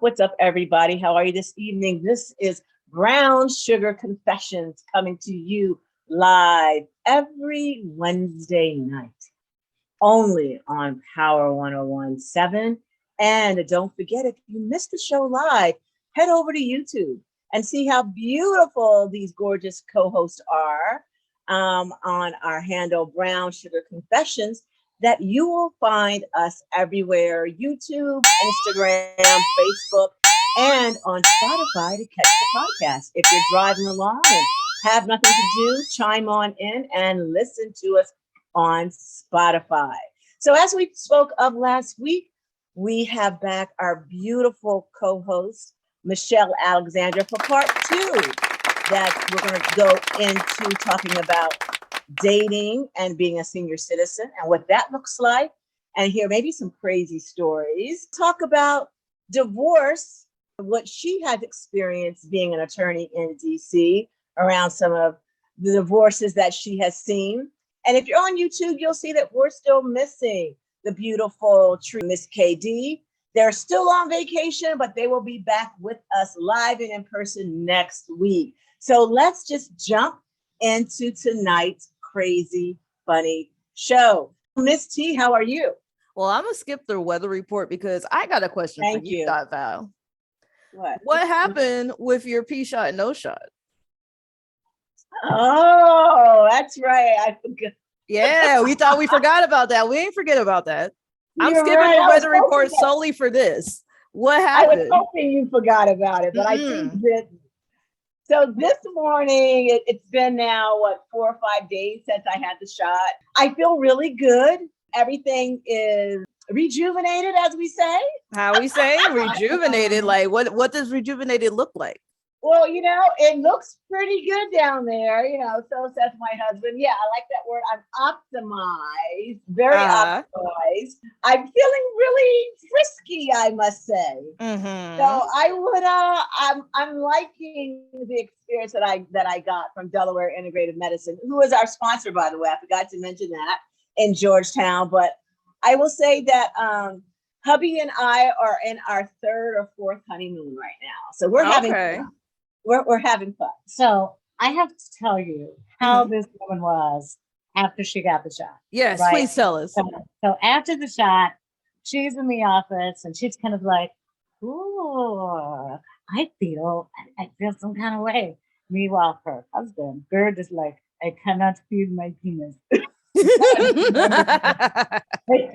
What's up, everybody? How are you this evening? This is Brown Sugar Confessions coming to you live every Wednesday night, only on Power 1017. And don't forget, if you missed the show live, head over to YouTube and see how beautiful these gorgeous co-hosts are on our handle, Brown Sugar Confessions, that you will find us everywhere, YouTube, Instagram, Facebook, and on Spotify to catch the podcast. If you're driving along and have nothing to do, chime on in and listen to us on Spotify. So as we spoke of last week, we have back our beautiful co-host, Michelle Alexandra, for part 2 that we're going to go into talking about dating and being a senior citizen and what that looks like, and hear maybe some crazy stories. Talk about divorce, what she had experienced being an attorney in DC around some of the divorces that she has seen. And if you're on YouTube, you'll see that we're still missing the beautiful true Miss KD. They're still on vacation, but they will be back with us live and in person next week. So let's just jump into tonight's crazy, funny show. Miss T, how are you? Well, I'm gonna skip the weather report because I got a question for you, Val. What happened with your P shot, no shot? Oh, that's right. I forgot. Yeah, we thought we forgot about that. We ain't forget about that. I'm You're skipping right. the weather report solely for this. What happened? I was hoping you forgot about it, but I think that. So this morning, it's been now, 4 or 5 days since I had the shot. I feel really good. Everything is rejuvenated, as we say. How we say rejuvenated? Like what does rejuvenated look like? Well, it looks pretty good down there, so says my husband. Yeah, I like that word. I'm optimized, very optimized. I'm feeling really frisky, I must say. Mm-hmm. So I would, I'm liking the experience that I got from Delaware Integrative Medicine, who is our sponsor, by the way. I forgot to mention that, in Georgetown. But I will say that hubby and I are in our 3rd or 4th honeymoon right now. So we're having fun. We're having fun. So I have to tell you how this woman was after she got the shot. Yes, right? Please tell us. So after the shot, she's in the office and she's kind of like, "Ooh, I feel some kind of way." Meanwhile, her husband, Gerd, is like, "I cannot feel my penis." I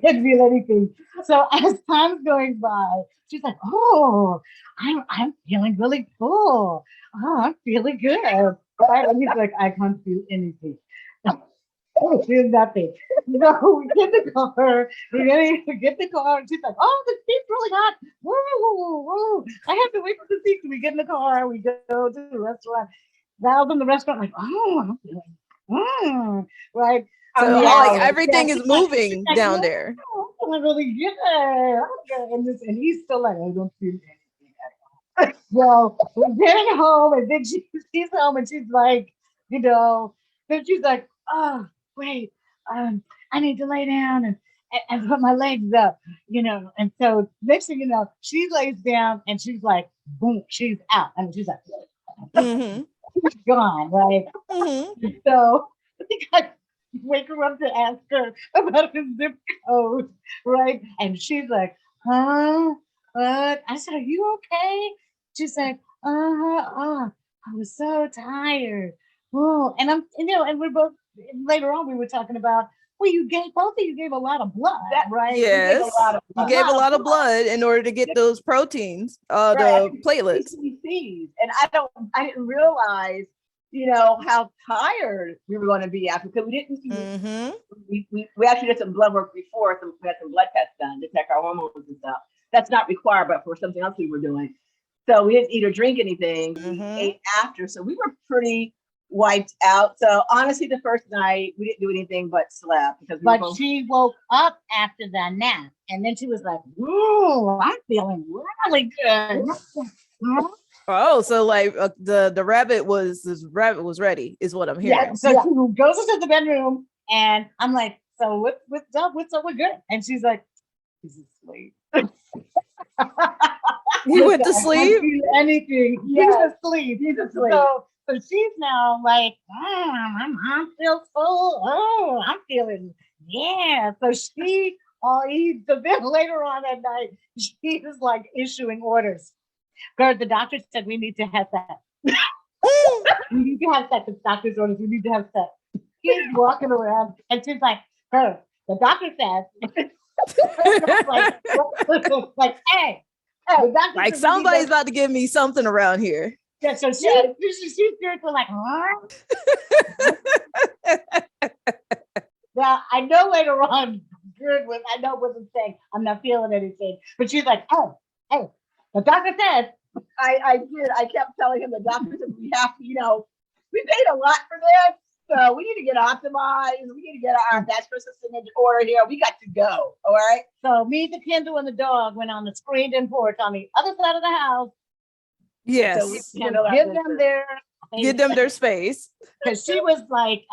can't feel anything. So as time's going by, she's like, "Oh, I'm feeling really cool. Oh, I'm feeling good." Right? And he's like, "I can't feel anything. I feel nothing." So we get the car. We get the car, and she's like, "Oh, the seat's really hot. Woo, woo, woo. I have to wait for the seat." So we get in the car. We go to the restaurant. Val's in the restaurant, like, "Oh, I'm feeling, right." So like everything is moving down there. Oh, I'm really good. And he's still like, "I don't feel anything at all." Well, we're getting home, and then she's home, and she's like, then she's like, "Oh, wait, I need to lay down and put my legs up, And so next thing you know, she lays down, and she's like, boom, she's out. I mean, she's like, she's gone, right? Mm-hmm. So I think I wake her up to ask her about his zip code, right? And she's like, "Huh? What?" I said, "Are you okay?" She's like, I was so tired." Oh, and and we're both, later on we were talking about, well, both of you gave a lot of blood, right? Yes, you gave a lot of blood in order to get those proteins, the platelets. And I didn't realize, how tired we were going to be after, because we didn't. We actually did some blood work before. We had some blood tests done to check our hormones and stuff. That's not required, but for something else we were doing. So we didn't eat or drink anything. We ate after, so we were pretty wiped out. So honestly, the first night we didn't do anything but slept, because she woke up after the nap, and then she was like, "Ooh, I'm feeling really good." Oh, so like the rabbit was ready, is what I'm hearing. Yeah. So she goes into the bedroom, and I'm like, "So what's up? What's up? We're good." And she's like, "He's asleep." He went to sleep. Anything. Yes. He's asleep. He's asleep. So she's now like, I feel full. Oh, I'm feeling, yeah. So so then later on that night, she was like issuing orders. Girl, the doctor said we need to have that. We need to have that. The doctor's orders. We need to have that. He's walking around and she's like, the doctor says, like, hey, like somebody's about to give me something around here. Yeah, so she's seriously like, huh? Well, I know later on, I know wasn't saying I'm not feeling anything, but she's like, oh, hey, the doctor said. I did. I kept telling him the doctor said we have to, we paid a lot for this. So we need to get optimized. We need to get our vascular system in order here. We got to go. All right. So me, the Kindle, and the dog went on the screened-in porch on the other side of the house. Yes. So give them their space. Because she was like,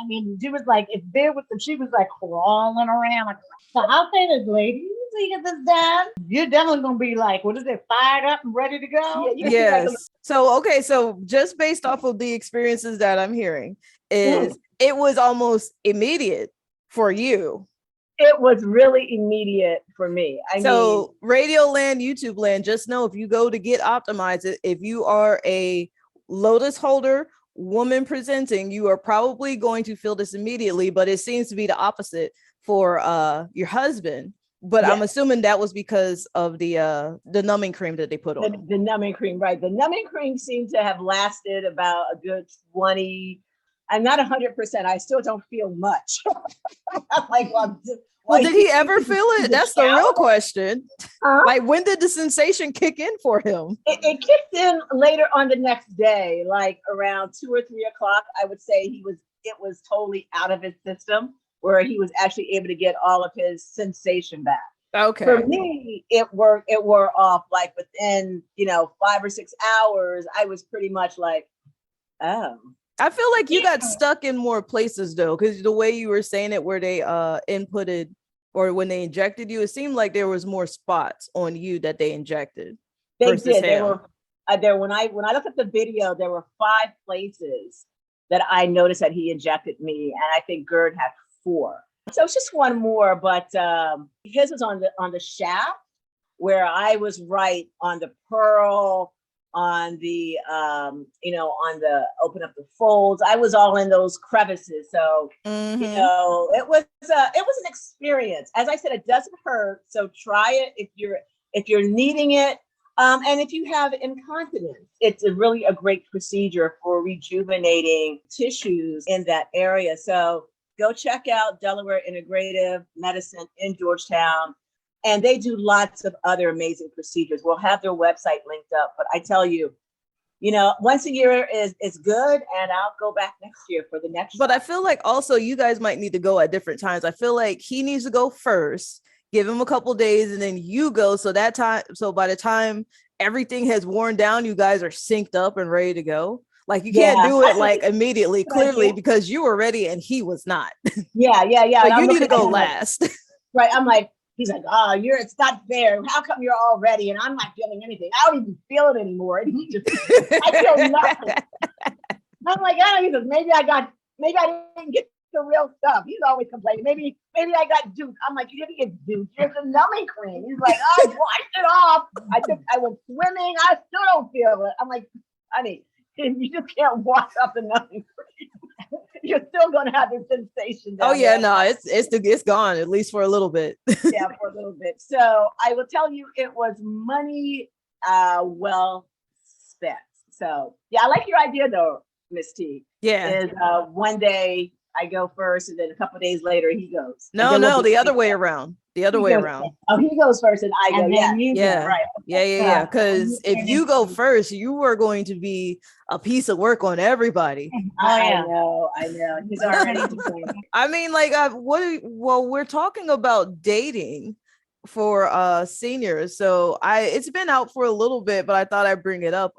she was like crawling around. Like, so I'll say this, lady, so you get this done, you're definitely gonna be like, what is it, fired up and ready to go? Yes. So just based off of the experiences that I'm hearing, it was almost immediate for you. It was really immediate for me. So Radio Land, YouTube Land, just know if you go to get optimized, if you are a Lotus holder, woman presenting, you are probably going to feel this immediately, but it seems to be the opposite for your husband. But yes. I'm assuming that was because of the numbing cream that they put on. The numbing cream, right. The numbing cream seemed to have lasted about a good 20. I'm not 100%. I still don't feel much. I'm like, well, did he ever feel it? That's the real question. Like, when did the sensation kick in for him? It kicked in later on the next day, like around 2 or 3 o'clock. I would say it was totally out of his system, where he was actually able to get all of his sensation back. Okay. For me, it wore off like within 5 or 6 hours. I was pretty much like, oh. I feel like you got stuck in more places though, because the way you were saying it, where they inputted or when they injected you, it seemed like there was more spots on you that they injected. They did. There were there when I looked at the video, there were 5 places that I noticed that he injected me, and I think Gerd had 4. So it's just one more, but his was on the shaft, where I was right on the pearl, on the on the open up the folds. I was all in those crevices. So it was an experience. As I said, it doesn't hurt. So try it if you're needing it. And if you have incontinence, it's really a great procedure for rejuvenating tissues in that area. So go check out Delaware Integrative Medicine in Georgetown. And they do lots of other amazing procedures. We'll have their website linked up. But I tell you, once a year is good, and I'll go back next year for the next. But I feel like also you guys might need to go at different times. I feel like he needs to go first, give him a couple days, and then you go. So by the time everything has worn down, you guys are synced up and ready to go. Like you can't do it like immediately, clearly, because you were ready and he was not. Yeah. So you need to go last. Right. I'm like, he's like, oh, it's not fair. How come you're all ready? And I'm not feeling anything. I don't even feel it anymore. And he just, I feel nothing. I'm like, maybe I didn't get the real stuff. He's always complaining. Maybe I got duped. I'm like, you didn't get duped. Here's a numbing cream. He's like, I washed it off. I went swimming. I still don't feel it. I'm like, honey, you just can't wash off the numbing cream. You're still gonna have the sensation. Oh yeah, no, it's gone, at least for a little bit. Yeah, for a little bit. So I will tell you, it was money well spent. So yeah, I like your idea though, Miss T. Yeah. Is one day I go first, and then a couple of days later he goes. No, the other way around. The other way around. Oh, he goes first and I go. Yeah. Right. Yeah. Because if you go first, you are going to be a piece of work on everybody. I know. He's already. I mean, like, we're talking about dating for seniors. So it's been out for a little bit, but I thought I'd bring it up.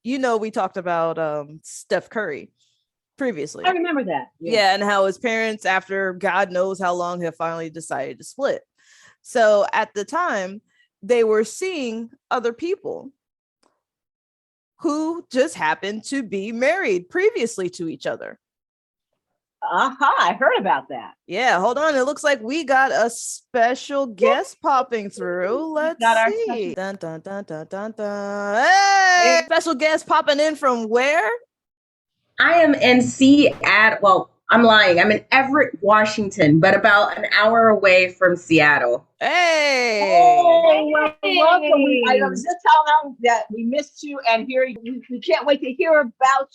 We talked about Steph Curry previously. I remember that. Yeah, and how his parents, after God knows how long, have finally decided to split. So at the time, they were seeing other people. who just happened to be married previously to each other. I heard about that. Yeah, hold on. It looks like we got a special guest popping through. Let's got our see. Dun, dun, dun, dun, dun, dun. Hey, special guest popping in from where? I am in Seattle. Well, I'm lying. I'm in Everett, Washington, but about an hour away from Seattle. Hey. Hey, welcome. I was just telling them that we missed you, and here we can't wait to hear about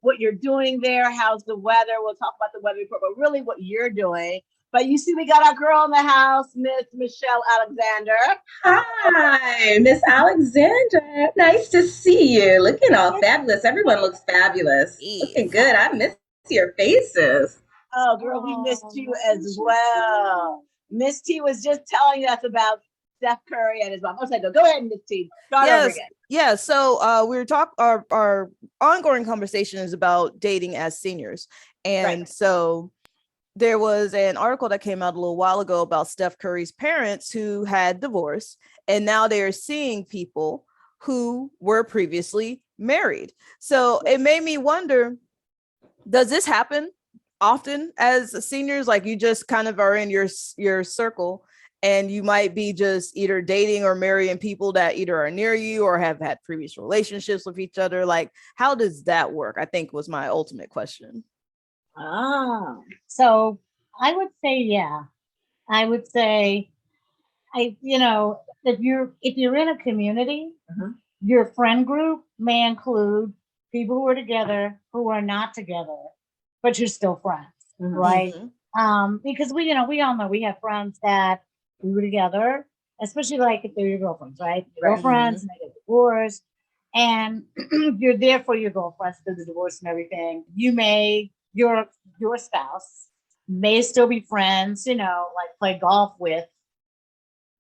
what you're doing there. How's the weather? We'll talk about the weather report, but really what you're doing. But you see, we got our girl in the house, Miss Michelle Alexander. Hi, Miss Alexandra. Nice to see you. Looking all fabulous. Everyone looks fabulous. Looking good. I miss your faces. Oh, girl, we missed you as well. Miss T was just telling us about Steph Curry and his mom. Go ahead, Miss T. Start over again. Yeah. So we were our ongoing conversation is about dating as seniors. And so there was an article that came out a little while ago about Steph Curry's parents who had divorced, and now they are seeing people who were previously married. So it made me wonder, does this happen often as seniors? Like, you just kind of are in your circle and you might be just either dating or marrying people that either are near you or have had previous relationships with each other. Like, how does that work? I think was my ultimate question. So I would say, yeah. I would say, if you're in a community, your friend group may include people who are together, who are not together, but you're still friends, right? Because we all know we have friends that we were together, especially like if they're your girlfriends, right? Your girlfriends, and they get divorced, and you're there for your girlfriends through the divorce and everything. Your spouse may still be friends, like play golf with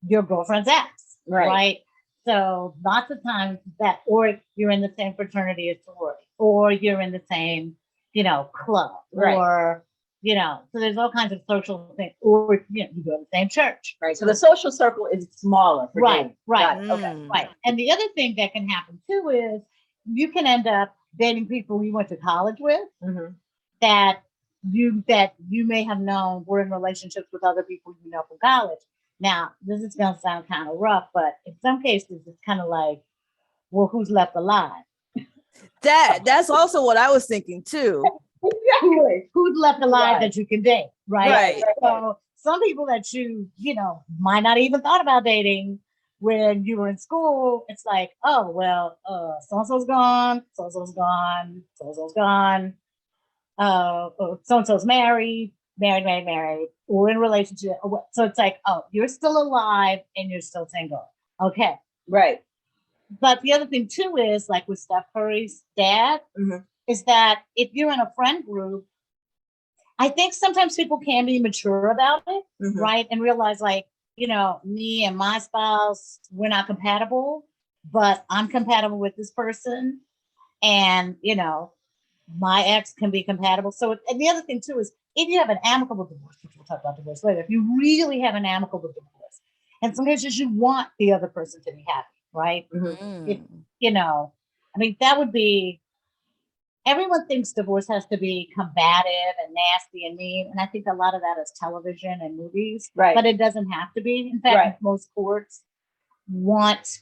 your girlfriend's ex, right? So lots of times or you're in the same fraternity as sorority, or you're in the same, club, or, so there's all kinds of social things, or, you go to the same church. Right. So the social circle is smaller. Right. Okay. Right. And the other thing that can happen too is you can end up dating people you went to college with that you may have known were in relationships with other people you know from college. Now, this is going to sound kind of rough, but in some cases, it's kind of like, well, who's left alive? That's also what I was thinking too. Exactly. Who's left alive that you can date, right? Right. So some people that you might not even thought about dating when you were in school, it's like, oh, well, so-and-so's gone, so-and-so's gone, so-and-so's gone. So-and-so's married, or in a relationship. So it's like, oh, you're still alive and you're still single. Okay. Right. But the other thing too is, like with Steph Curry's dad, is that if you're in a friend group, I think sometimes people can be mature about it, right? And realize, like, me and my spouse, we're not compatible, but I'm compatible with this person. And, my ex can be compatible. So, and the other thing too is, if you have an amicable divorce, which we'll talk about divorce later, if you really have an amicable divorce, and sometimes you want the other person to be happy, right? If, that would be, everyone thinks divorce has to be combative and nasty and mean. And I think a lot of that is television and movies, but it doesn't have to be. In fact, most courts want,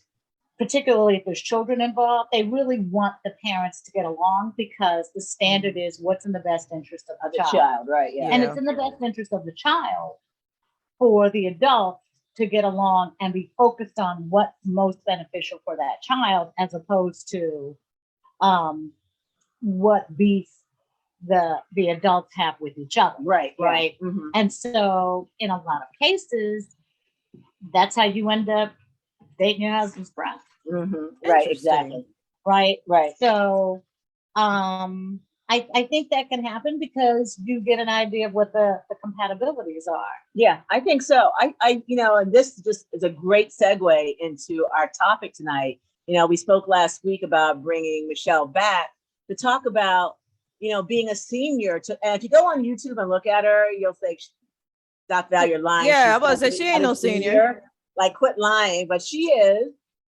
particularly if there's children involved, they really want the parents to get along, because the standard is what's in the best interest of the child. Right. Yeah. And it's in the best interest of the child for the adult to get along and be focused on what's most beneficial for that child, as opposed to what beef the adults have with each other. Right. And so in a lot of cases, that's how you end up dating your husband's friend. Right, exactly. Right. So I think that can happen because you get an idea of what the compatibilities are. Yeah, I think so. I and this just is a great segue into our topic tonight. We spoke last week about bringing Michelle back to talk about, being a senior. And if you go on YouTube and look at her, you'll say, Dr. Val, you're lying. Yeah, I was about to say, she ain't no senior. Like, quit lying, but she is.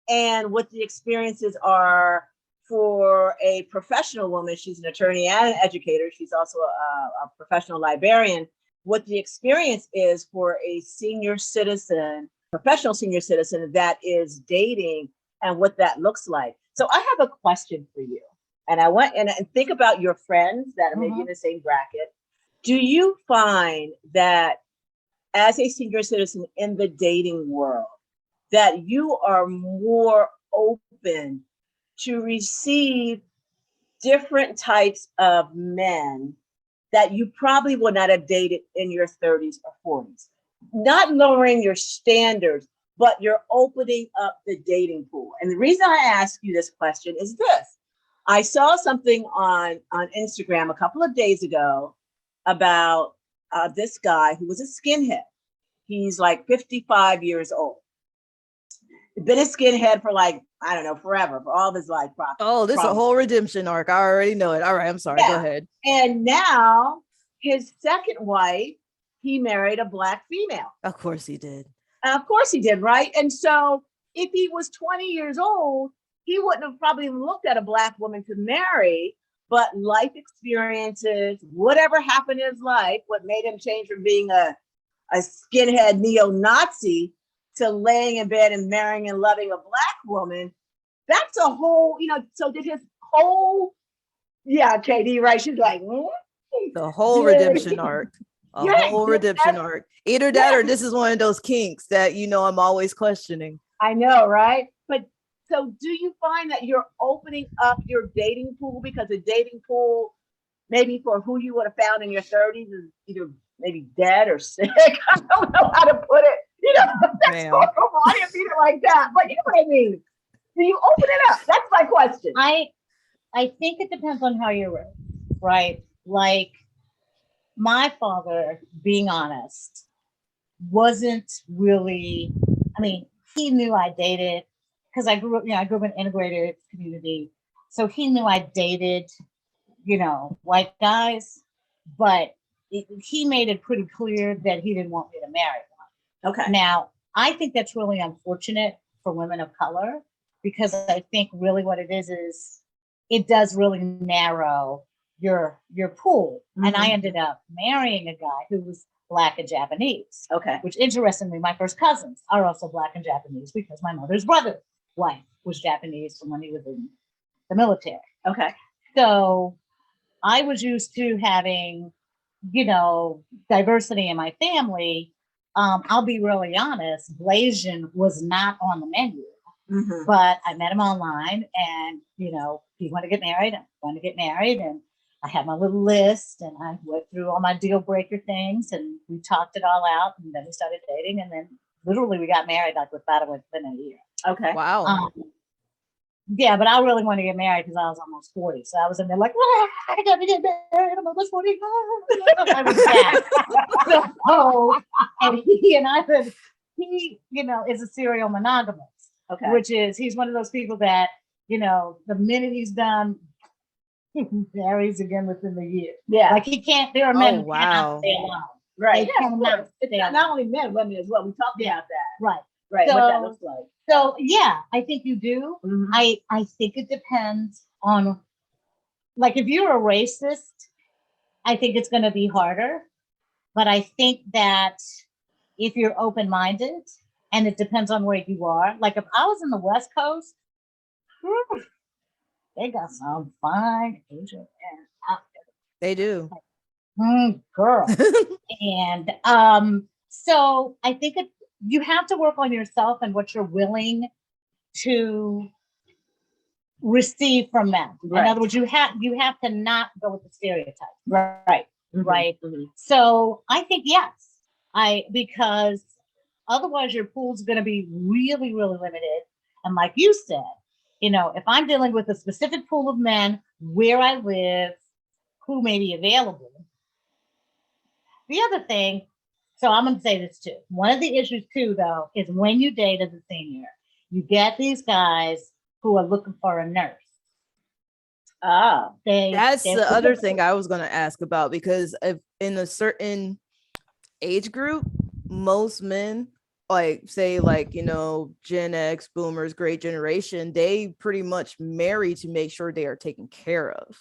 And what the experiences are for a professional woman, she's an attorney and an educator. She's also a professional librarian. What the experience is for a senior citizen, professional senior citizen that is dating and what that looks like. So I have a question for you. And I want and think about your friends that are maybe in the same bracket. Do you find that as a senior citizen in the dating world, that you are more open to receive different types of men that you probably would not have dated in your 30s or 40s? Not lowering your standards, but you're opening up the dating pool. And the reason I ask you this question is this. I saw something on Instagram a couple of days ago about this guy who was a skinhead. He's like 55 years old. Been a skinhead for like, I don't know, forever, for all of his life. Oh, this is a whole redemption arc. I already know it. All right, I'm sorry. Go ahead. And now his second wife, he married a Black female. Of course he did. Of course he did, right? And so if he was 20 years old, he wouldn't have probably looked at a Black woman to marry, but life experiences, whatever happened in his life, what made him change from being a skinhead neo-Nazi to laying in bed and marrying and loving a Black woman, that's a whole, so did his whole, KD, right? She's like, the whole redemption arc. Whole redemption arc. Either that or this is one of those kinks that, I'm always questioning. I know, right? But so do you find that you're opening up your dating pool, because the dating pool, maybe for who you would have found in your 30s, is either maybe dead or sick? I don't know how to put it. That's horrible. I didn't mean it like that, but you know what I mean. Do you open it up? That's my question. I think it depends on how you're raised, right? Like my father, being honest, wasn't really, he knew I dated because I grew up in an integrated community. So he knew I dated, white guys, but he made it pretty clear that he didn't want me to marry one. Okay. Now, I think that's really unfortunate for women of color, because I think really what it is it does really narrow your pool. Mm-hmm. And I ended up marrying a guy who was Black and Japanese. Okay. Which, interestingly, my first cousins are also Black and Japanese, because my mother's brother's wife was Japanese from when he was in the military. Okay. So I was used to having, diversity in my family. I'll be really honest, Blasian was not on the menu. Mm-hmm. But I met him online, and he wanted to get married. And I had my little list, and I went through all my deal breaker things, and we talked it all out, and then we started dating, and then literally we got married like within a year. Okay. Wow. Yeah, but I really wanted to get married because I was almost 40. So I was in there like, I got to get married. I'm almost 40. I was that. So, and he is a serial monogamist. Okay. Which is, he's one of those people that, the minute he's done, he marries again within the year. Yeah. Like he can't, there are men who cannot stay alone. Right. It's not only men, women as well. We talked about that. Right. Right. So, what that looks like. So yeah, I think you do. Mm-hmm. I think it depends on, like, if you're a racist, I think it's going to be harder. But I think that if you're open-minded, and it depends on where you are. Like if I was in the West Coast, they got some fine Asian men out there. They do. Girl. And so I think you have to work on yourself and what you're willing to receive from them. Right. In other words, you have to not go with the stereotype. Right. Mm-hmm. Right. Mm-hmm. So I think yes. Because otherwise your pool's going to be really, really limited. And like you said, if I'm dealing with a specific pool of men, where I live, who may be available. The other thing, so I'm going to say this too. One of the issues too, though, is when you date as a senior, you get these guys who are looking for a nurse. That's the other thing I was going to ask about, because if in a certain age group, most men like say like, you know, Gen X, boomers, great generation, they pretty much marry to make sure they are taken care of.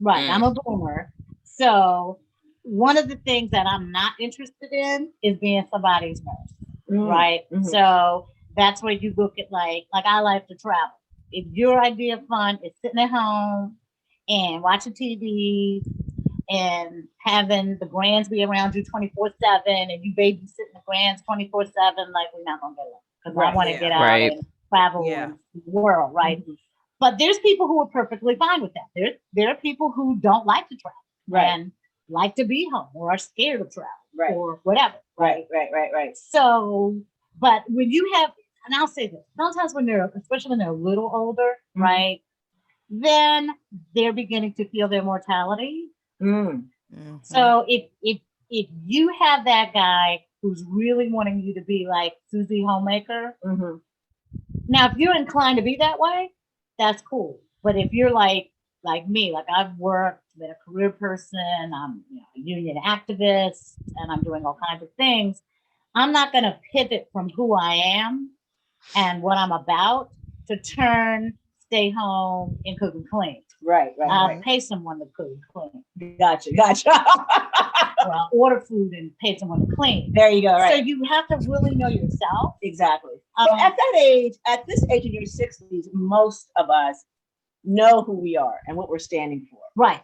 Right. I'm a boomer. So one of the things that I'm not interested in is being somebody's nurse. Right. So that's where you look at like I like to travel. If your idea of fun is sitting at home and watching TV and having the grands be around you 24/7 and you babysitting the grands 24/7, like we're not gonna get along because I want to get out and travel and see the world, right? But there's people who are perfectly fine with that. There are people who don't like to travel and like to be home or are scared of travel or whatever. Right. So, but when you have, and I'll say this, sometimes when they're, especially when they're a little older, right, then they're beginning to feel their mortality. So if you have that guy who's really wanting you to be like Susie Homemaker, now if you're inclined to be that way, that's cool. But if you're like me, like I've worked, been a career person, I'm a union activist, and I'm doing all kinds of things, I'm not going to pivot from who I am and what I'm about to stay home and cook and clean. Right. Pay someone to cook and clean. Gotcha. Well, order food and pay someone to clean. There you go. Right. So you have to really know yourself. Exactly. So at this age in your 60s, most of us know who we are and what we're standing for. Right.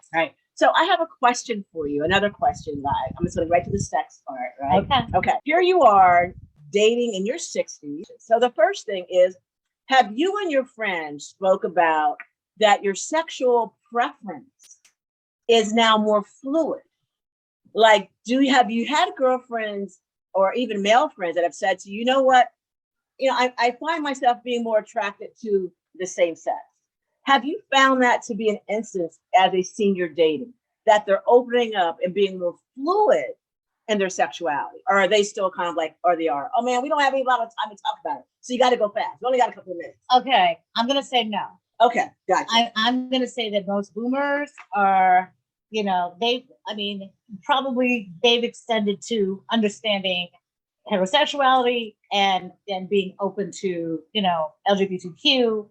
So I have a question for you. Another question, live. I'm just going right to the sex part, right? Okay. Here you are dating in your 60s. So the first thing is, have you and your friends spoke about that your sexual preference is now more fluid? Like, have you had girlfriends or even male friends that have said to you, you know what, I find myself being more attracted to the same sex? Have you found that to be an instance as a senior dating, that they're opening up and being more fluid in their sexuality? Or are they still kind of like, or they are, oh man, we don't have a lot of time to talk about it, so you got to go fast. We only got a couple of minutes. Okay, I'm going to say no. Okay, gotcha. I'm going to say that most boomers are, probably they've extended to understanding heterosexuality and being open to, LGBTQ.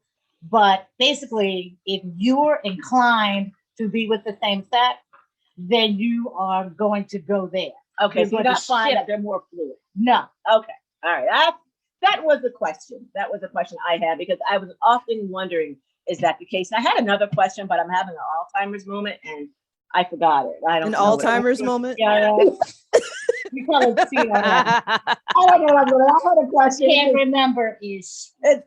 But basically, if you're inclined to be with the same sex, then you are going to go there. Okay, so you're not find that they're more fluid. No. Okay. All right. That was the question. That was the question I had, because I was often wondering, is that the case? And I had another question, but I'm having an Alzheimer's moment and I forgot it. I don't know. An Alzheimer's moment? Yeah. You call it I don't know. I had a question. Can't remember.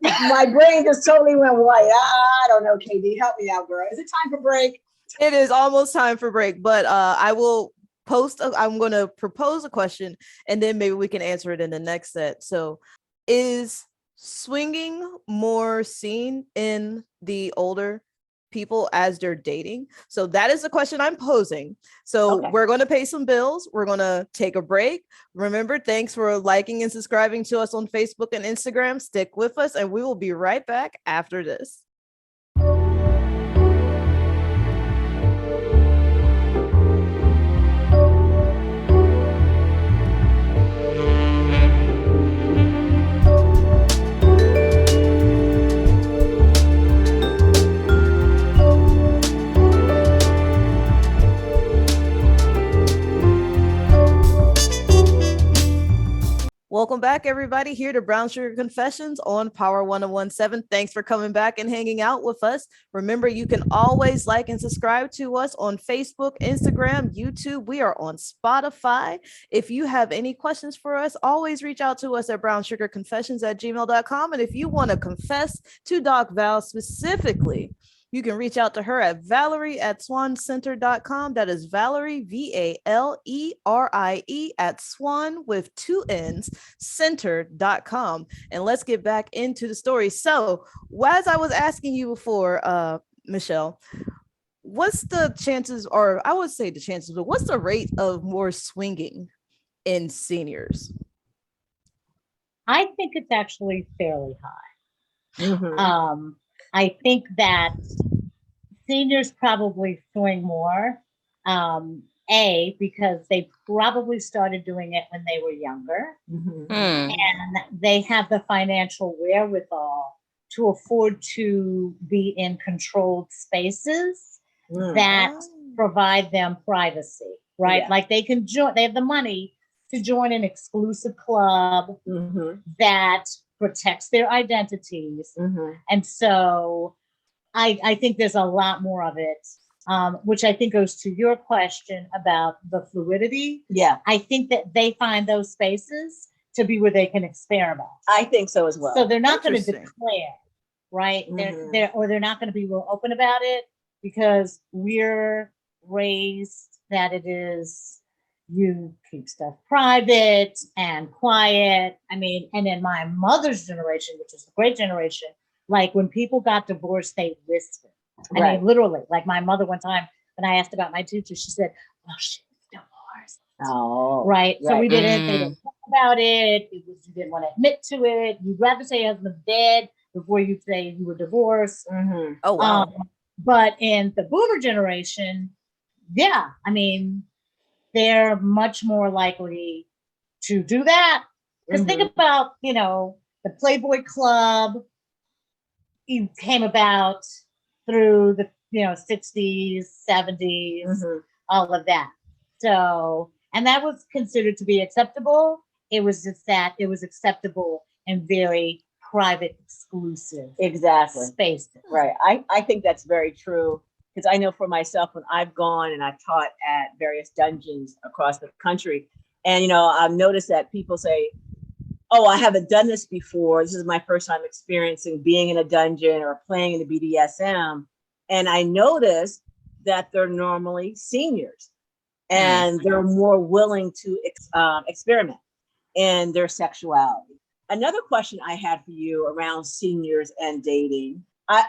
My brain just totally went white. I don't know, KD. Help me out, girl. Is it time for break? It is almost time for break, but I will I'm going to propose a question and then maybe we can answer it in the next set. So is swinging more seen in the older people as they're dating? So that is the question I'm posing. So We're going to pay some bills. We're going to take a break. Remember, thanks for liking and subscribing to us on Facebook and Instagram. Stick with us and we will be right back after this. Welcome back, everybody, here to Brown Sugar Confessions on Power 1017. Thanks for coming back and hanging out with us. Remember, you can always like and subscribe to us on Facebook, Instagram, YouTube. We are on Spotify. If you have any questions for us, always reach out to us at brownsugarconfessions@gmail.com. And if you want to confess to Doc Val specifically, you can reach out to her at Valerie@swancenter.com. That is Valerie, VALERIE at Swan with 2 N's center.com. And let's get back into the story. So as I was asking you before, Michelle, what's the chances, or I would say the chances, but what's the rate of more swinging in seniors? I think it's actually fairly high. I think that seniors probably swing more. Because they probably started doing it when they were younger, Mhm. and they have the financial wherewithal to afford to be in controlled spaces Mm. that provide them privacy, right? Yeah. Like they can join, they have the money to join an exclusive club Mhm. that protects their identities. Mhm. And so I think there's a lot more of it, which I think goes to your question about the fluidity. Yeah, I think that they find those spaces to be where they can experiment. I think so as well. So they're not going to Interesting. declare, right? Mhm. They're not going to be real open about it because we're raised that it is you keep stuff private and quiet. I mean, and in my mother's generation, which is the great generation, like when people got divorced, they whispered. I Right. mean, literally, like my mother one time, when I asked about my teacher, she said, "Well, she was divorced." Oh, Right. So we didn't, they Mm. didn't talk about it. It was, you didn't want to admit to it. You'd rather say your husband's dead before you say you were divorced. Mhm. Oh wow. But in the boomer generation, yeah, I mean, they're much more likely to do that. Because think Mhm. about, the Playboy Club, it came about through the 60s, 70s, Mhm. all of that. So, and that was considered to be acceptable. It was just that it was acceptable in very private, exclusive Exactly. spaces. Right. I think that's very true because I know for myself when I've gone and I've taught at various dungeons across the country, and I've noticed that people say, "Oh, I haven't done this before. This is my first time experiencing being in a dungeon or playing in the BDSM," and I notice that they're normally seniors and they're more willing to experiment in their sexuality. Another question I had for you around seniors and dating.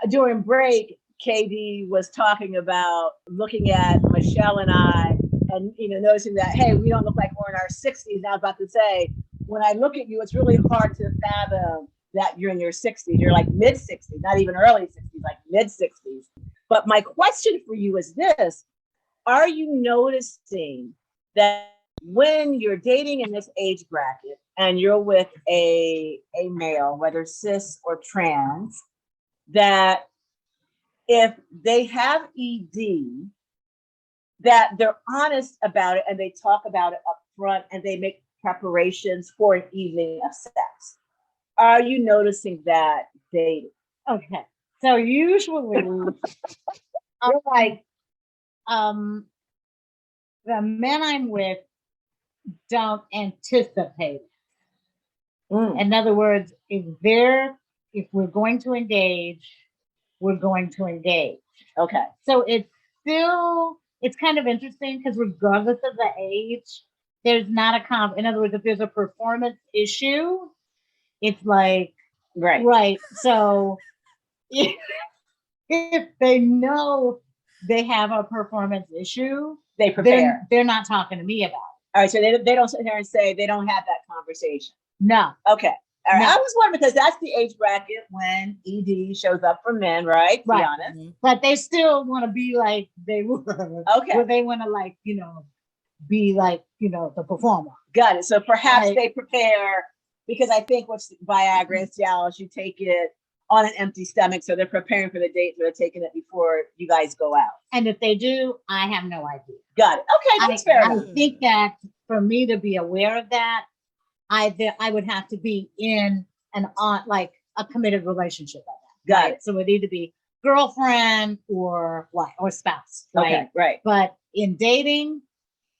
During break, KD was talking about looking at Michelle and I, and noticing that hey, we don't look like we're in our 60s. And I was about to say, when I look at you, it's really hard to fathom that you're in your 60s. You're like mid 60s, not even early 60s, like mid 60s. But my question for you is this: are you noticing that when you're dating in this age bracket and you're with a male, whether cis or trans, that if they have ED, that they're honest about it and they talk about it up front and they make preparations for an evening of sex? Are you noticing that dating? Okay. So usually, You're like, um, the men I'm with don't anticipate. In other words, if we're going to engage, we're going to engage. okay. So it's kind of interesting because regardless of the age, there's not in other words, if there's a performance issue, it's like, Right. right. So if they know they have a performance issue, They prepare. they're not talking to me about it. All right, so they don't sit here and say they don't have that conversation. No. Okay. All right. No. I was wondering because that's the age bracket when ED shows up for men, right? To Right. be honest. But they still want to be like they were. Okay. Where they want to be like, the performer. Got it. So perhaps Right. they prepare because I think with Viagra and Cialis, you take it on an empty stomach. So they're preparing for the date. So they're taking it before you guys go out. And if they do, I have no idea. Got it. Okay, that's fair enough. I think that for me to be aware of that, I would have to be in like a committed relationship like that. Got right? it. So it would either be girlfriend or what, or spouse, right? Okay, right. But in dating,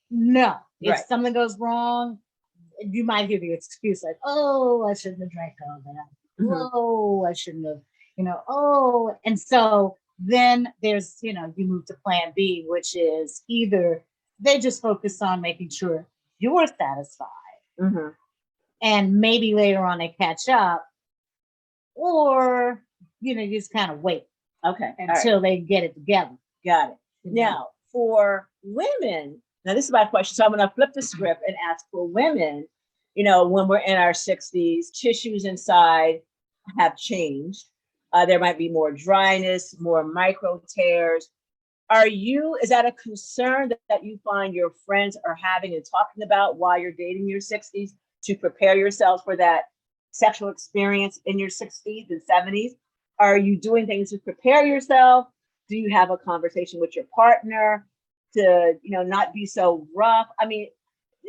no. If Right. something goes wrong, you might hear the excuse like, "Oh, I shouldn't have drank all that. Mhm. Oh, I shouldn't have, oh." And so then there's, you move to plan B, which is either they just focus on making sure you're satisfied Mhm. and maybe later on they catch up, or, you just kind of wait Okay. All right. until they get it together. Got it. you know? Now, for women, now this is my question. So I'm going to flip the script and ask for women, when we're in our 60s, tissues inside have changed. There might be more dryness, more micro tears. is that a concern that you find your friends are having and talking about while you're dating your 60s to prepare yourselves for that sexual experience in your 60s and 70s? Are you doing things to prepare yourself? Do you have a conversation with your partner to, not be so rough? I mean,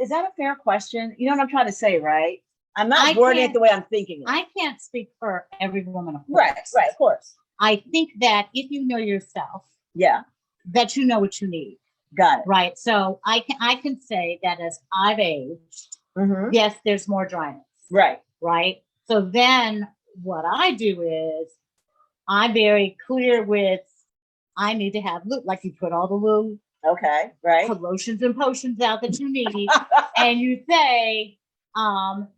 is that a fair question? You know what I'm trying to say, right? I'm not wording it the way I'm thinking. I can't speak for every woman, of course. Right, of course. I think that if you know yourself, yeah, that you know what you need. Got it. Right. So I can say that as I've aged, yes, there's more dryness. Right. Right. So then what I do is I'm very clear with, I need to have lube, like you put all the lube, okay, right, lotions and potions out that you need, and you say,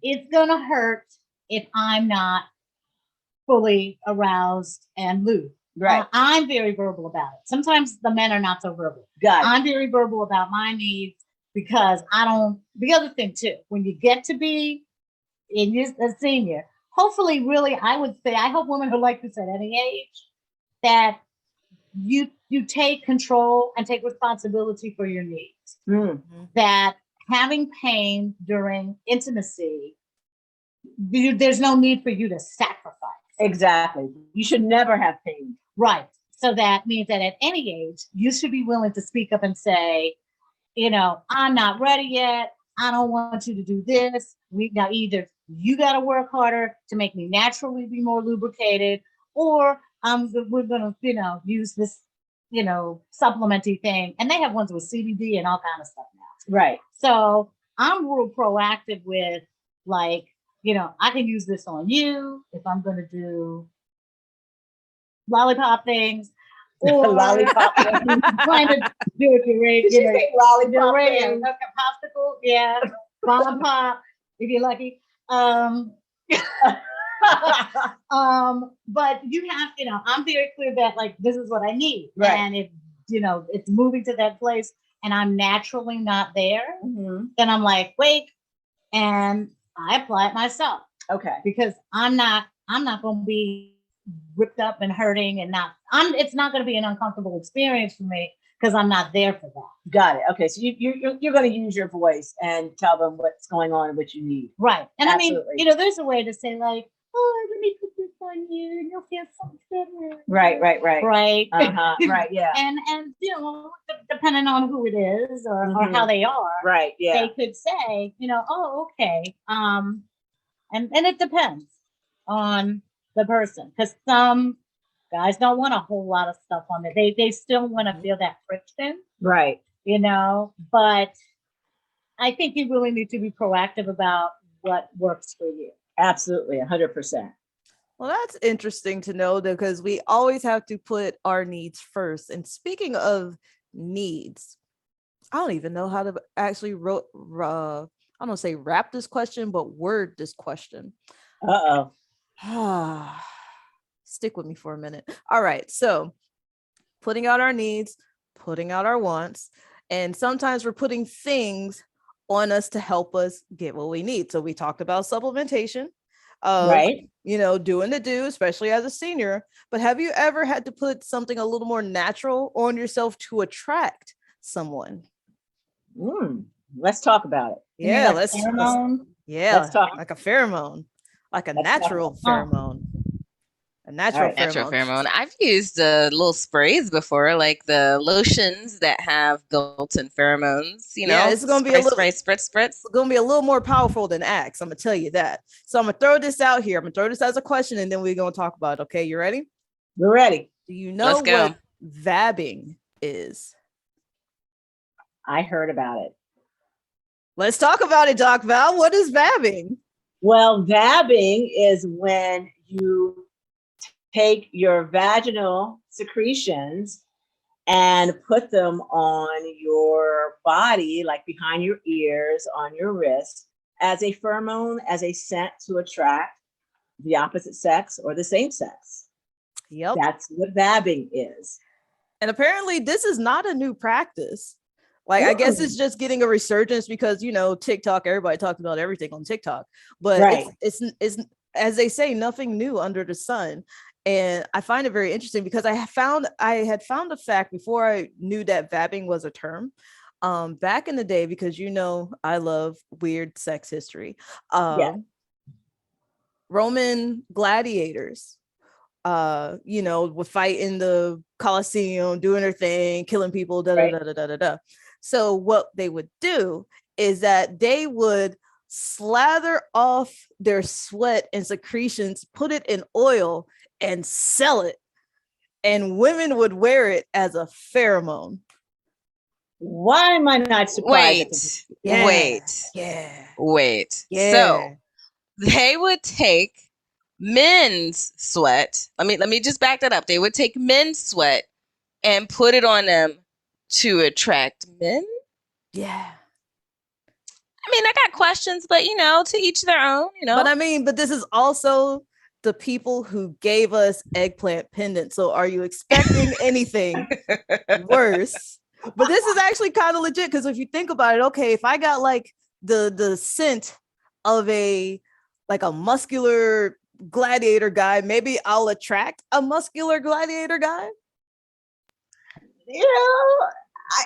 it's gonna hurt if I'm not fully aroused and lube. Right. I'm very verbal about it. Sometimes the men are not so verbal. Got it. I'm very verbal about my needs because the other thing too, when you get to be a senior, hopefully, really, I would say, I hope women who like this at any age, that you take control and take responsibility for your needs. Mm-hmm. That having pain during intimacy, there's no need for you to sacrifice. Exactly. You should never have pain. Right. So that means that at any age, you should be willing to speak up and say, I'm not ready yet. I don't want you to do this. Now either you got to work harder to make me naturally be more lubricated, or we're going to, use this, supplementy thing. And they have ones with CBD and all kind of stuff now. Right. So I'm real proactive with, like, I can use this on you if I'm going to do lollipop things. Or lollipop things. Trying to do it the radio. Did you say lollipop things? Popsicle, yeah. Bomb pop, if you're lucky. But you have, I'm very clear that, like, this is what I need. Right. And if, it's moving to that place and I'm naturally not there, then I'm like, wait, and I apply it myself. Okay. Because I'm not going to be ripped up and hurting and it's not going to be an uncomfortable experience for me because I'm not there for that. Got it. Okay. So you're going to use your voice and tell them what's going on and what you need. Right. And absolutely. I mean, there's a way to say, like, oh, let me put this on you and you'll feel so better. Right. Right. Right. Yeah. And depending on who it is or how they are. Right. Yeah. They could say, oh, okay. And it depends on the person, because some guys don't want a whole lot of stuff on it. They still want to feel that friction. Right. But I think you really need to be proactive about what works for you. Absolutely. 100%. Well, that's interesting to know, because we always have to put our needs first. And speaking of needs, I don't even know how to actually I don't say wrap this question, but word this question. Stick with me for a minute. All right. So putting out our needs, putting out our wants, and sometimes we're putting things on us to help us get what we need. So we talked about supplementation, right? Doing the do, especially as a senior. But have you ever had to put something a little more natural on yourself to attract someone? Let's talk about it. Yeah, like let's talk. like a pheromone, like a natural pheromone. A natural pheromone. I've used little sprays before, like the lotions that have built-in pheromones. It's gonna be a little spritz. It's gonna be a little more powerful than Axe. I'm gonna tell you that. So I'm gonna throw this out here. I'm gonna throw this as a question, and then we're gonna talk about it. Okay, you ready? We're ready. Do you know what vabbing is? I heard about it. Let's talk about it, Doc Val. What is vabbing? Well, vabbing is when you take your vaginal secretions and put them on your body, like behind your ears, on your wrist, as a pheromone, as a scent to attract the opposite sex or the same sex. Yep. That's what vabbing is. And apparently this is not a new practice. Like, I guess it's just getting a resurgence because, TikTok, everybody talks about everything on TikTok, but it's as they say, nothing new under the sun. And I find it very interesting because I had found a fact before I knew that vabbing was a term. Back in the day, because I love weird sex history. Yeah. Roman gladiators, would fight in the Colosseum, doing their thing, killing people, da da Right. da da da da da. So what they would do is that they would slather off their sweat and secretions, put it in oil, and sell it. And women would wear it as a pheromone. Why am I not surprised? Wait. So they would take men's sweat. Let me just back that up. They would take men's sweat and put it on them to attract men. Yeah. I got questions, but to each their own, But this is also the people who gave us eggplant pendants. So are you expecting anything worse? But this is actually kind of legit, because if you think about it, okay, if I got like the scent of a muscular gladiator guy, maybe I'll attract a muscular gladiator guy.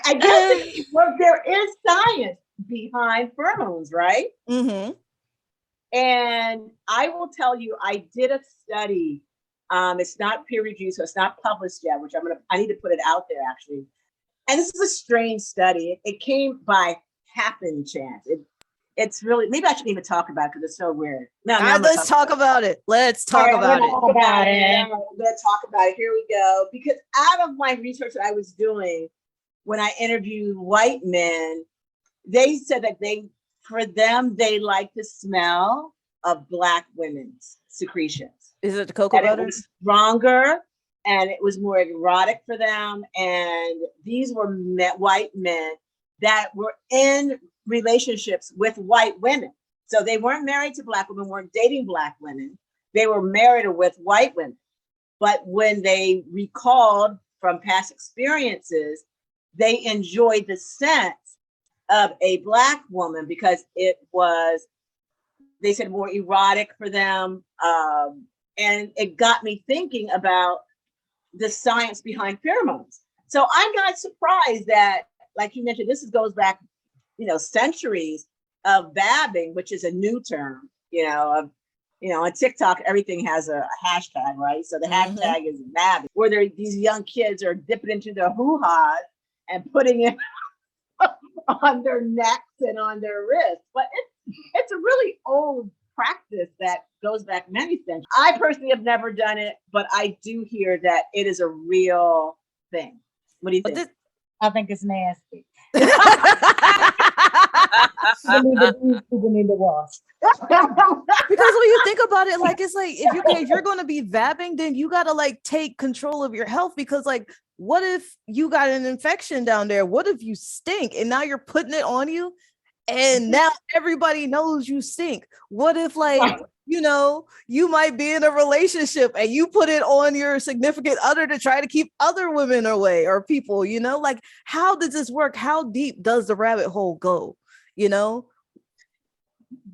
I guess there is science behind pheromones, right? Mm-hmm. And I will tell you, I did a study. It's not peer reviewed, so it's not published yet, which I need to put it out there actually. And this is a strange study. It came by happen chance. It's really, maybe I shouldn't even talk about it because it's so weird. Let's talk about it. Let's talk about it. We're going to talk about it. Here we go. Because out of my research that I was doing, when I interviewed white men, they said that for them, they like the smell of Black women's secretions. Is it the cocoa butter? It was stronger and it was more erotic for them. And these were white men that were in relationships with white women. So they weren't married to Black women, weren't dating Black women. They were married with white women. But when they recalled from past experiences, they enjoyed the scent of a Black woman because it was, they said, more erotic for them. And it got me thinking about the science behind pheromones. So I'm not surprised that, like you mentioned, goes back, centuries of babbing, which is a new term, on TikTok, everything has a hashtag, right? So the hashtag is babbing, where these young kids are dipping into their hoo-has and putting it on their necks and on their wrists. But it's a really old practice that goes back many centuries. I personally have never done it, but I do hear that it is a real thing. What do you think? I think it's nasty. People need to wash. Because when you think about it, it's like if you're going to be vabbing, then you got to take control of your health, because what if you got an infection down there? What if you stink and now you're putting it on you and now everybody knows you stink? What if you might be in a relationship and you put it on your significant other to try to keep other women away or people, how does this work? How deep does the rabbit hole go?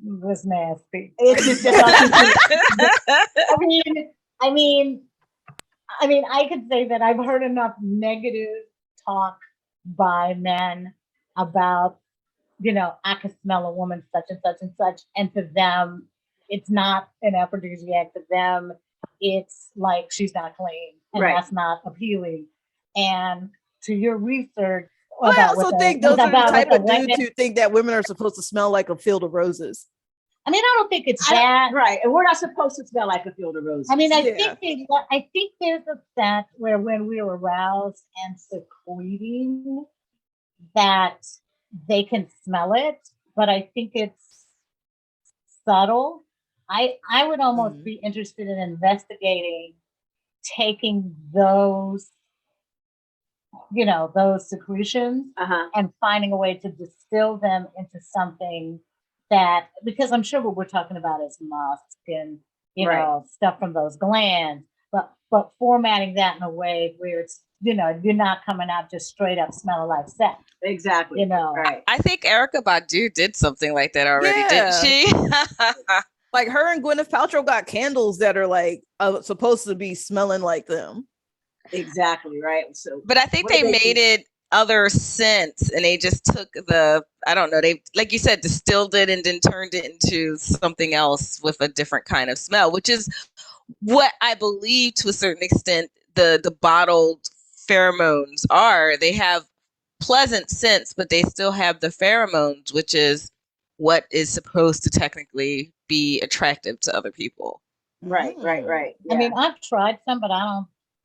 Was nasty. It's just I mean, I could say that I've heard enough negative talk by men about, I could smell a woman such and such and such, and to them, it's not an aphrodisiac. To them, it's like she's not clean, and that's not appealing. And to your research, I also think those are the type of dudes who think that women are supposed to smell like a field of roses. I mean, I don't think it's that. Right. And we're not supposed to smell like a field of roses. I mean, I think there's a sense where when we're aroused and secreting that they can smell it, but I think it's subtle. I would almost be interested in investigating, taking those, those secretions and finding a way to distill them into something that, because I'm sure what we're talking about is musk and stuff from those glands, but formatting that in a way where it's you're not coming out just straight up smelling like sex. Exactly. Right. I think Erykah Badu did something like that already, didn't she? Like her and Gwyneth Paltrow got candles that are like supposed to be smelling like them. Exactly, right? So, But I think what do they made do? it other scents, and they just took the, I don't know, they, like you said, distilled it and then turned it into something else with a different kind of smell, which is what I believe to a certain extent the bottled pheromones are. They have pleasant scents, but they still have the pheromones, which is what is supposed to technically be attractive to other people. Right. I mean, I've tried some, but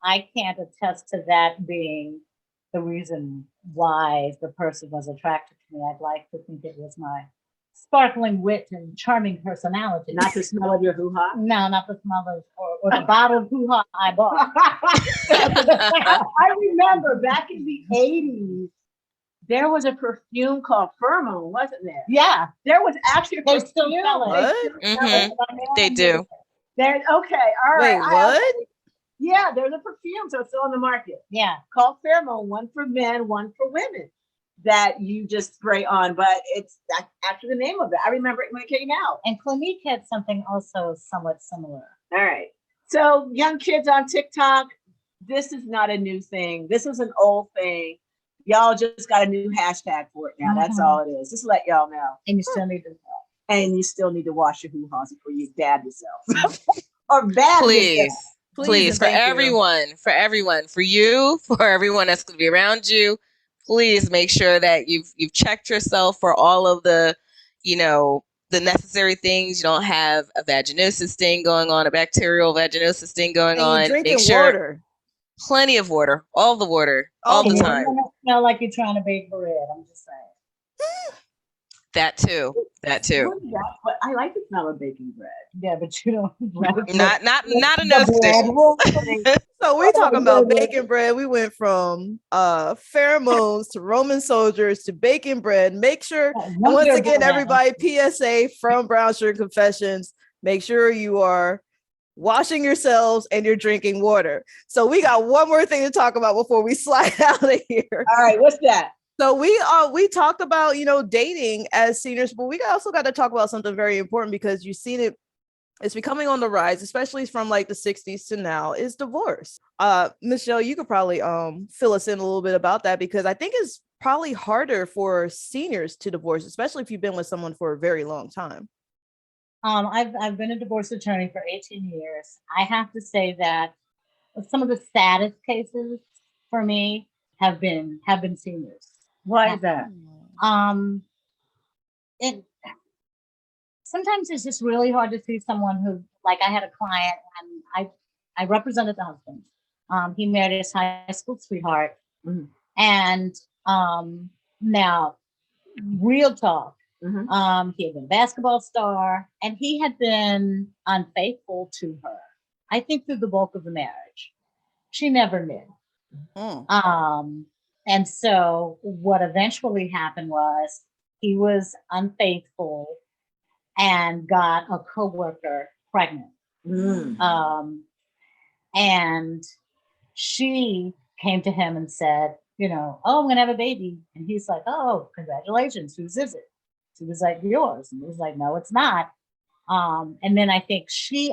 I can't attest to that being the reason why the person was attracted to me. I'd like to think it was my sparkling wit and charming personality. Not the smell of your hoo-ha? No, not the smell of, or the bottled hoo-ha I bought. I remember back in the 80s, there was a perfume called Pheromone, wasn't there? Yeah. There was actually a They perfume. still sell it. What? They still sell it. They do. There, okay, all right. Wait, what? Yeah, there's a perfume, so it's still on the market. Yeah. Called Pheromone, one for men, one for women, that you just spray on, but that's actually the name of it. I remember it when it came out. And Clinique had something also somewhat similar. All right. So young kids on TikTok, this is not a new thing. This is an old thing. Y'all just got a new hashtag for it now. That's all it is. Just let y'all know. And you still need to know. And you still need to wash your hoo-has before you dab yourself. Or bad Please. yourself. Please, for everyone, for you, for everyone that's going to be around you, please make sure that you've checked yourself for all of the, the necessary things. You don't have a vaginosis thing going on, a bacterial vaginosis thing going on. You're drinking make sure water. Plenty of water, all the water, all the time. You don't smell like you're trying to bake bread. I'm just saying. That too. But I like the smell of baking bread. Yeah, but you don't. Not in those conditions. So we talking about baking bread. We went from pheromones to Roman soldiers to baking bread. Make sure, and once again, everybody, PSA from Brown Sugar Confessions, make sure you are washing yourselves and you're drinking water. So we got one more thing to talk about before we slide out of here. All right, what's that? So we talked about, dating as seniors, but we also got to talk about something very important, because you've seen it's becoming on the rise, especially from like the 60s to now, is divorce. Michelle, you could probably fill us in a little bit about that, because I think it's probably harder for seniors to divorce, especially if you've been with someone for a very long time. I've been a divorce attorney for 18 years. I have to say that some of the saddest cases for me have been seniors. Why is that? Sometimes it's just really hard to see someone who, like, I had a client and I represented the husband. He married his high school sweetheart. Mm-hmm. And now, real talk, Mm-hmm. he had been a basketball star and he had been unfaithful to her, I think, through the bulk of the marriage. She never knew. And so what eventually happened was he was unfaithful and got a coworker pregnant. And she came to him and said, oh, I'm going to have a baby. And he's like, oh, congratulations. Whose is it? She was like, yours. And he was like, no, it's not. And then I think she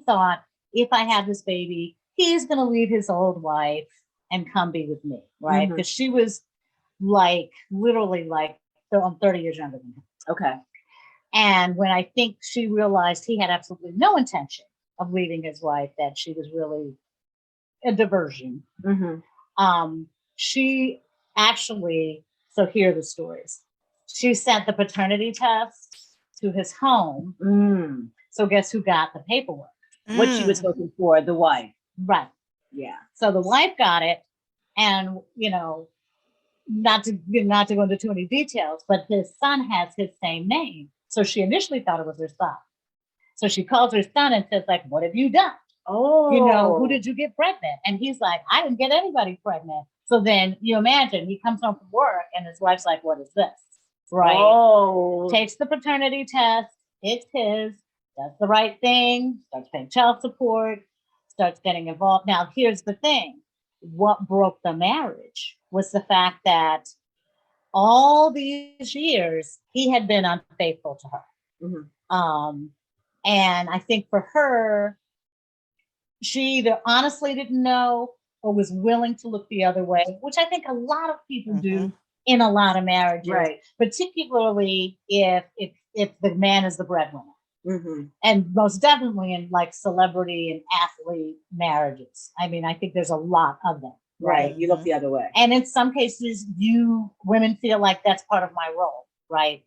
thought, if I have this baby, he's going to leave his old wife and come be with me, right? Because she was literally 30 years younger than him. Okay. And when I think she realized he had absolutely no intention of leaving his wife, that she was really a diversion. She actually, so here are the stories. She sent the paternity test to his home. So guess who got the paperwork? What she was looking for, the wife. Right. Yeah. So the wife got it, and not to go into too many details, but his son has his same name. So she initially thought it was her son. So she calls her son and says, like, what have you done? Oh. Who did you get pregnant? And he's like, I didn't get anybody pregnant. So then you imagine he comes home from work and his wife's like, what is this? Right. Oh. Takes the paternity test. It's his. Does the right thing. Starts paying child support. Starts getting involved. Now, here's the thing. What broke the marriage was the fact that all these years he had been unfaithful to her. And I think for her, she either honestly didn't know or was willing to look the other way, which I think a lot of people do in a lot of marriages, Right. particularly if the man is the breadwinner. And most definitely in like celebrity and athlete marriages. I mean, I think there's a lot of them. Right. You look the other way. And in some cases, women feel like that's part of my role, right?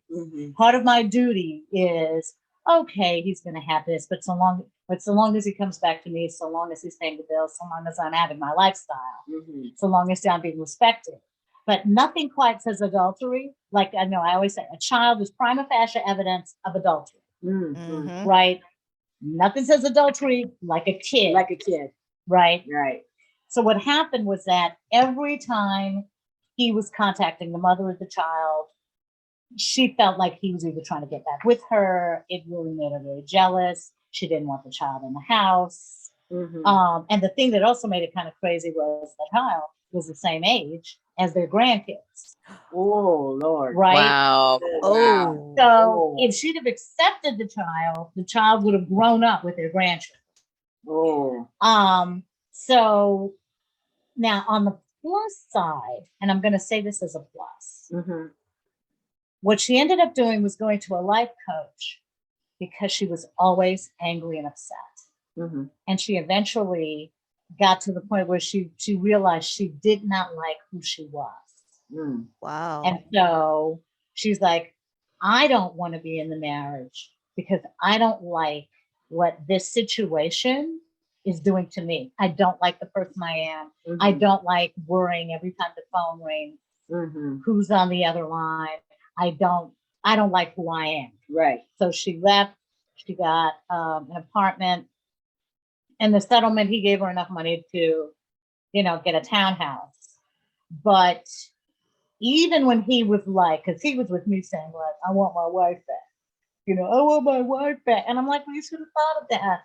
Part of my duty is, okay, he's going to have this, but so long as he comes back to me, so long as he's paying the bills, so long as I'm having my lifestyle, so long as I'm being respected. But nothing quite says adultery. Like I know I always say, a child is prima facie evidence of adultery, right? Nothing says adultery like a kid. Right? Right. So what happened was that every time he was contacting the mother of the child, she felt like he was either trying to get back with her. It really made her very jealous. She didn't want the child in the house. And the thing that also made it kind of crazy was the child was the same age as their grandkids. Oh, Lord. Right? Wow. Oh. So if she'd have accepted the child would have grown up with their grandchildren. So now on the plus side, and I'm going to say this as a plus, what she ended up doing was going to a life coach because she was always angry and upset. And she eventually got to the point where she realized she did not like who she was. Wow. And so she's like, I don't want to be in the marriage because I don't like what this situation is doing to me. I don't like the person I am. I don't like worrying every time the phone rings, who's on the other line. I don't like who I am. Right. So she left. She got an apartment, and the settlement, he gave her enough money to, get a townhouse. But even when he was like, because he was with me saying, like, I want my wife back. I want my wife back. And I'm like, well, you should have thought of that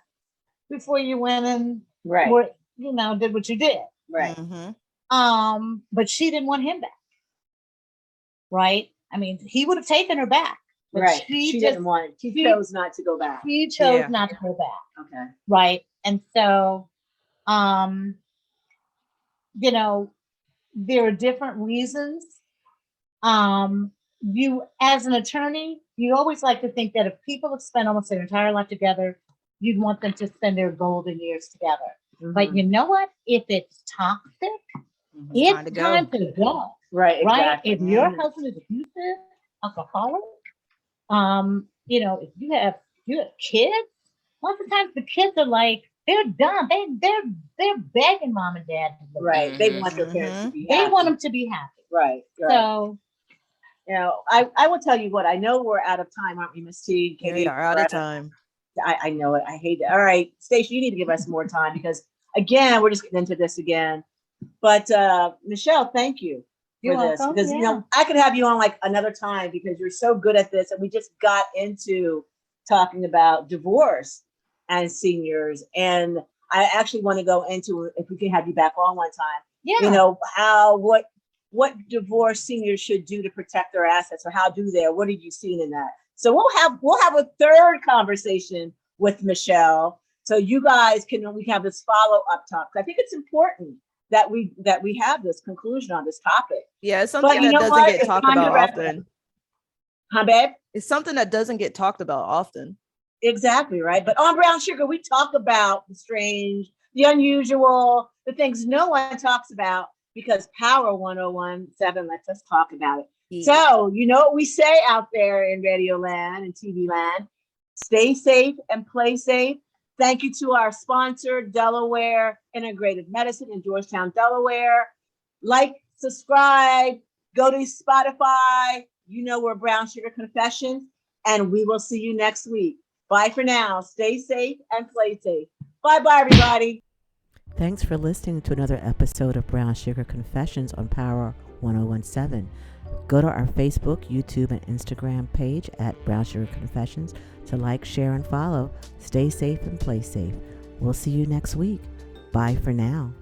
before you went and did what you did. Right. But she didn't want him back. Right? I mean, he would have taken her back. But Right. She didn't want it. She chose not to go back. She chose not to go back. Okay. Right. And so there are different reasons. You, as an attorney, you always like to think that if people have spent almost their entire life together, you'd want them to spend their golden years together. But you know what? If it's toxic, it's time to go. Right. Exactly. If your husband is abusive, alcoholic, if you have kids, lots of times the kids are like, they're done. They're begging mom and dad to go. Right. They want their parents to be happy. They want them to be happy. Right. So, I will tell you what, I know we're out of time, aren't we, Miss T? Katie, we are out of time. I know it. I hate it. All right, Stacey, you need to give us more time because, again, we're just getting into this again. But Michelle, thank you for this. Because, I could have you on like another time because you're so good at this. And we just got into talking about divorce and seniors. And I actually want to go into, if we can have you back on one time, what divorced seniors should do to protect their assets, or how do they, or what have you seen in that? So we'll have a third conversation with Michelle, so you guys we have this follow-up talk. I think it's important that we have this conclusion on this topic. Yeah, it's something that doesn't get talked about often. Huh, babe? It's something that doesn't get talked about often. Exactly, right? But on Brown Sugar, we talk about the strange, the unusual, the things no one talks about, because Power 101.7 lets us talk about it. Yeah. So, you know what we say out there in Radio Land and TV Land? Stay safe and play safe. Thank you to our sponsor, Delaware Integrated Medicine in Georgetown, Delaware. Like, subscribe, go to Spotify. We're Brown Sugar Confessions, and we will see you next week. Bye for now. Stay safe and play safe. Bye-bye, everybody. Thanks for listening to another episode of Brown Sugar Confessions on Power 101.7. Go to our Facebook, YouTube, and Instagram page at Brown Sugar Confessions to like, share, and follow. Stay safe and play safe. We'll see you next week. Bye for now.